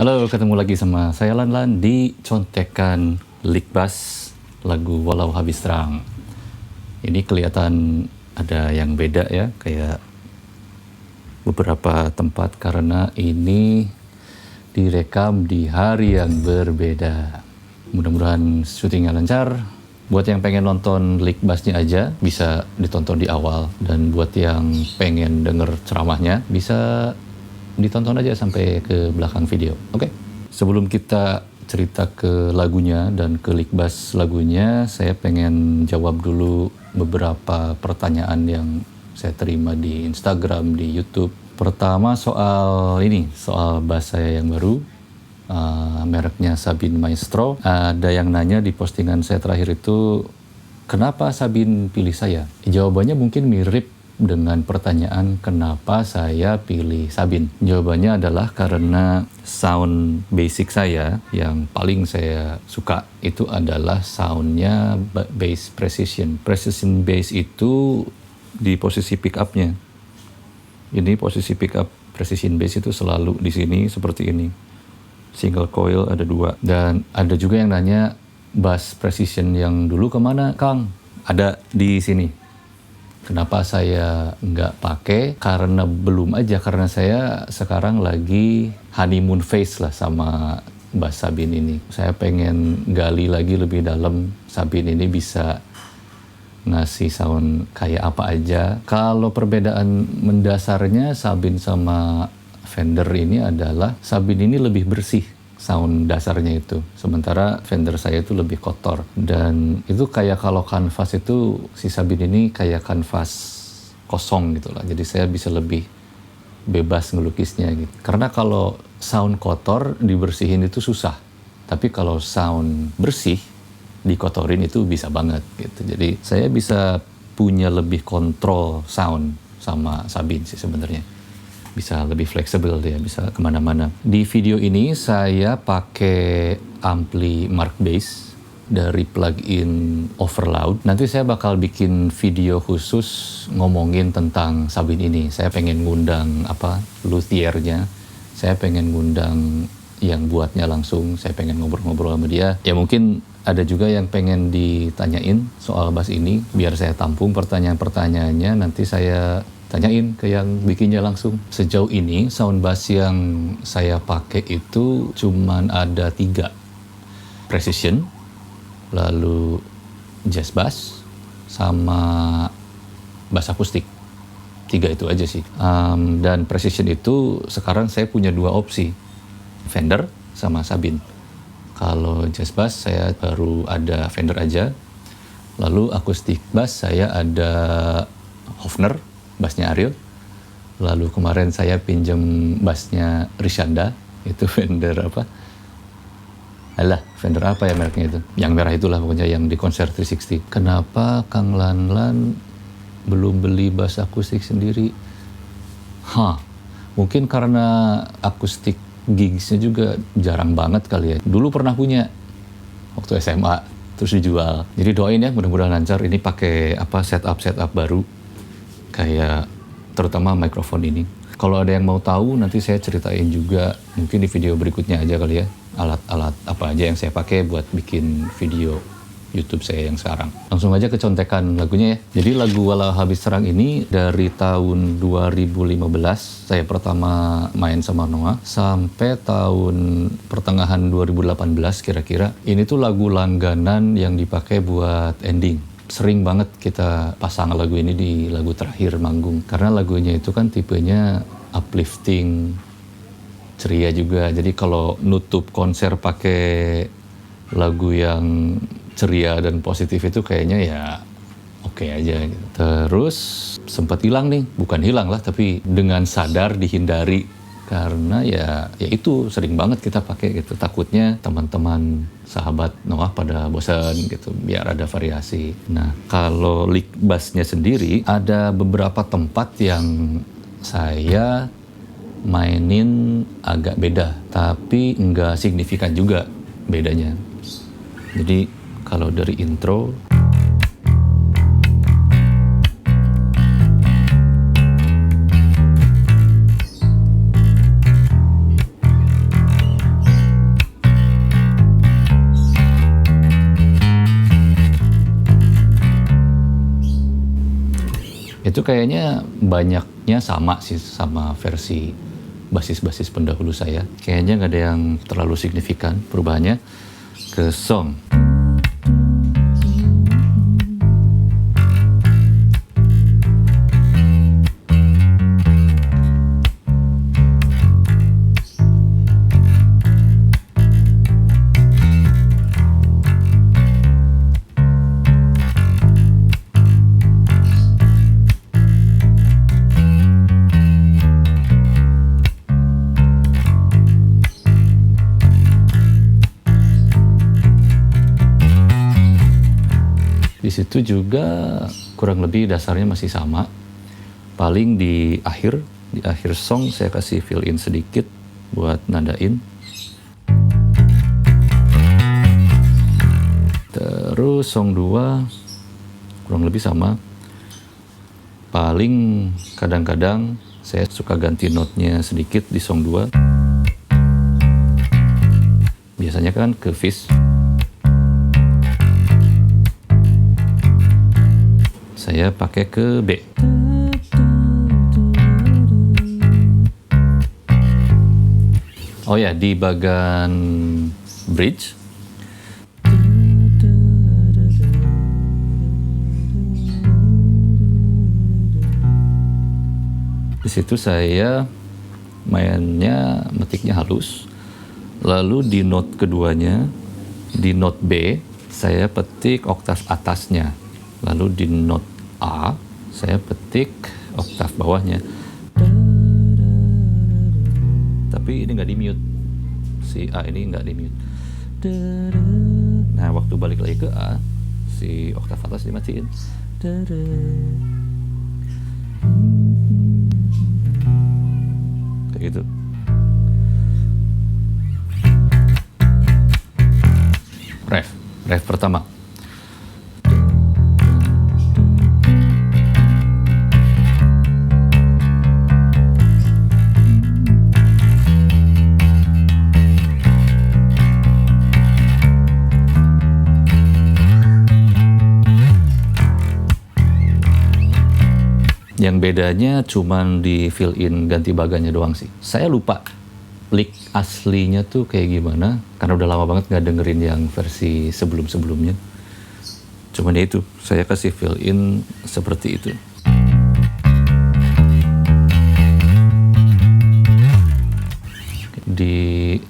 Halo, ketemu lagi sama saya Lan di contekan lick bass lagu Walau Habis Terang. Ini kelihatan ada yang beda ya, kayak beberapa tempat karena ini direkam di hari yang berbeda. Mudah-mudahan syutingnya lancar. Buat yang pengen nonton lick bassnya aja bisa ditonton di awal, dan buat yang pengen denger ceramahnya bisa ditonton aja sampai ke belakang video. Oke? Sebelum kita cerita ke lagunya dan ke lick bass lagunya, saya pengen jawab dulu beberapa pertanyaan yang saya terima di Instagram, di YouTube. Pertama soal bass saya yang baru, mereknya Sabin Maestro. Ada yang nanya di postingan saya terakhir itu, kenapa Sabin pilih saya? Jawabannya mungkin mirip dengan pertanyaan kenapa saya pilih Sabin. Jawabannya adalah karena sound basic saya yang paling saya suka itu adalah soundnya bass precision. Precision bass itu di posisi pick up-nya. Ini posisi pick up precision bass itu selalu di sini seperti ini. Single coil ada 2. Dan ada juga yang nanya bass precision yang dulu kemana, Kang? Ada di sini. Kenapa saya nggak pakai? Karena belum aja, karena saya sekarang lagi honeymoon phase lah sama bass Sabin ini. Saya pengen gali lagi lebih dalam Sabin ini bisa ngasih sound kayak apa aja. Kalau perbedaan mendasarnya Sabin sama Fender ini adalah Sabin ini lebih bersih sound dasarnya itu, sementara Fender saya itu lebih kotor. Dan itu kayak kalau kanvas itu, si Sabin ini kayak kanvas kosong gitu lah, jadi saya bisa lebih bebas ngelukisnya gitu. Karena kalau sound kotor dibersihin itu susah, tapi kalau sound bersih dikotorin itu bisa banget gitu. Jadi saya bisa punya lebih kontrol sound sama Sabin sih sebenarnya. Bisa lebih fleksibel dia, bisa kemana-mana. Di video ini saya pakai ampli Mark Bass dari plugin Overloud. Nanti saya bakal bikin video khusus ngomongin tentang Sabin ini. Saya pengen ngundang luthiernya. Saya pengen ngundang yang buatnya langsung. Saya pengen ngobrol-ngobrol sama dia. Ya mungkin ada juga yang pengen ditanyain soal bass ini. Biar saya tampung pertanyaan-pertanyaannya, nanti saya tanyain ke yang bikinnya langsung. Sejauh ini sound bass yang saya pakai itu cuman ada 3. Precision, lalu jazz bass, sama bass akustik. 3 itu aja sih. Dan precision itu sekarang saya punya 2 opsi, Fender sama Sabin. Kalau jazz bass saya baru ada Fender aja. Lalu akustik bass saya ada Hofner, bassnya Ariel. Lalu kemarin saya pinjam bassnya Rishanda, itu Fender Fender apa ya mereknya itu? Yang merah itulah pokoknya, yang di konser 360. Kenapa Kang Lan belum beli bass akustik sendiri? Mungkin karena akustik gigsnya juga jarang banget kali ya. Dulu pernah punya waktu SMA, terus dijual. Jadi doain ya, mudah-mudahan lancar. Ini pakai setup baru, kayak terutama mikrofon ini. Kalau ada yang mau tahu, nanti saya ceritain juga mungkin di video berikutnya aja kali ya, alat-alat apa aja yang saya pakai buat bikin video YouTube saya yang sekarang. Langsung aja ke contekan lagunya ya. Jadi lagu Walau Habis Terang ini dari tahun 2015 saya pertama main sama Noah sampai tahun pertengahan 2018 kira-kira. Ini tuh lagu langganan yang dipakai buat ending. Sering banget kita pasang lagu ini di lagu terakhir manggung. Karena lagunya itu kan tipenya uplifting, ceria juga. Jadi kalau nutup konser pakai lagu yang ceria dan positif itu kayaknya ya oke aja gitu. Terus sempat hilang nih, bukan hilang lah, tapi dengan sadar dihindari. Karena ya itu sering banget kita pakai gitu. Takutnya teman-teman sahabat Noah pada bosan gitu, biar ada variasi. Nah, kalau lick bassnya sendiri ada beberapa tempat yang saya mainin agak beda, tapi nggak signifikan juga bedanya. Jadi kalau dari intro, Itu kayaknya banyaknya sama sih sama versi basis-basis pendahulu saya. Kayaknya nggak ada yang terlalu signifikan perubahannya. Ke song. Di situ juga kurang lebih dasarnya masih sama. Paling di akhir song saya kasih fill in sedikit buat nandain. Terus song 2 kurang lebih sama. Paling kadang-kadang saya suka ganti notnya sedikit di song 2. Biasanya kan ke fifth. Saya pakai ke B. Oh ya, di bagian bridge. Di situ saya mainnya metiknya halus. Lalu di note keduanya, di note B, saya petik oktav atasnya. Lalu di note A, saya petik oktav bawahnya. Tapi ini nggak di mute. Si A ini nggak di mute. Nah, waktu balik lagi ke A, si oktav atas dimatiin. Kayak gitu. Ref pertama. Yang bedanya cuman di fill in ganti baganya doang sih. Saya lupa lick aslinya tuh kayak gimana, karena udah lama banget nggak dengerin yang versi sebelum-sebelumnya. Cuman ya itu, saya kasih fill in seperti itu. Di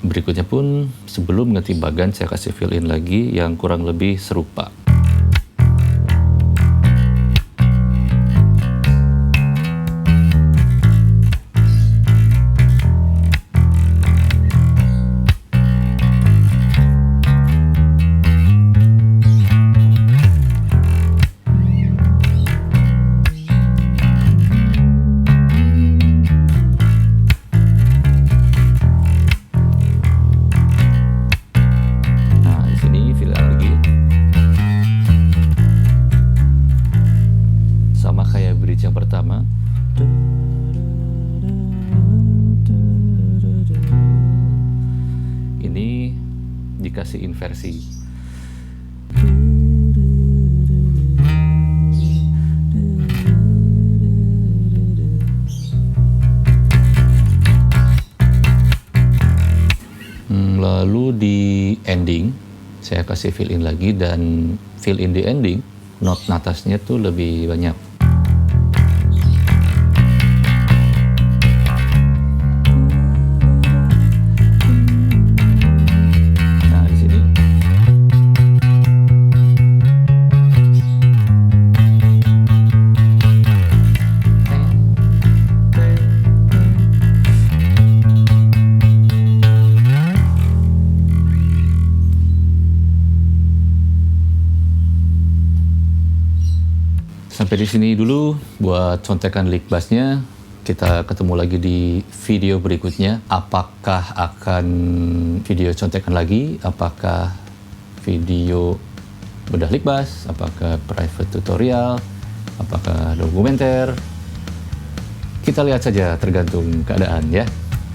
berikutnya pun sebelum ganti bagan saya kasih fill in lagi yang kurang lebih serupa. Yang pertama, ini dikasih inversi. Lalu di ending saya kasih fill in lagi, dan fill in di ending not atasnya tuh lebih banyak. Sampai di sini dulu buat contekan lick bassnya. Kita ketemu lagi di video berikutnya. Apakah akan video contekan lagi? Apakah video bedah lick bass? Apakah private tutorial? Apakah dokumenter? Kita lihat saja, tergantung keadaan ya.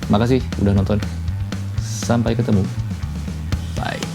Makasih udah nonton. Sampai ketemu. Bye.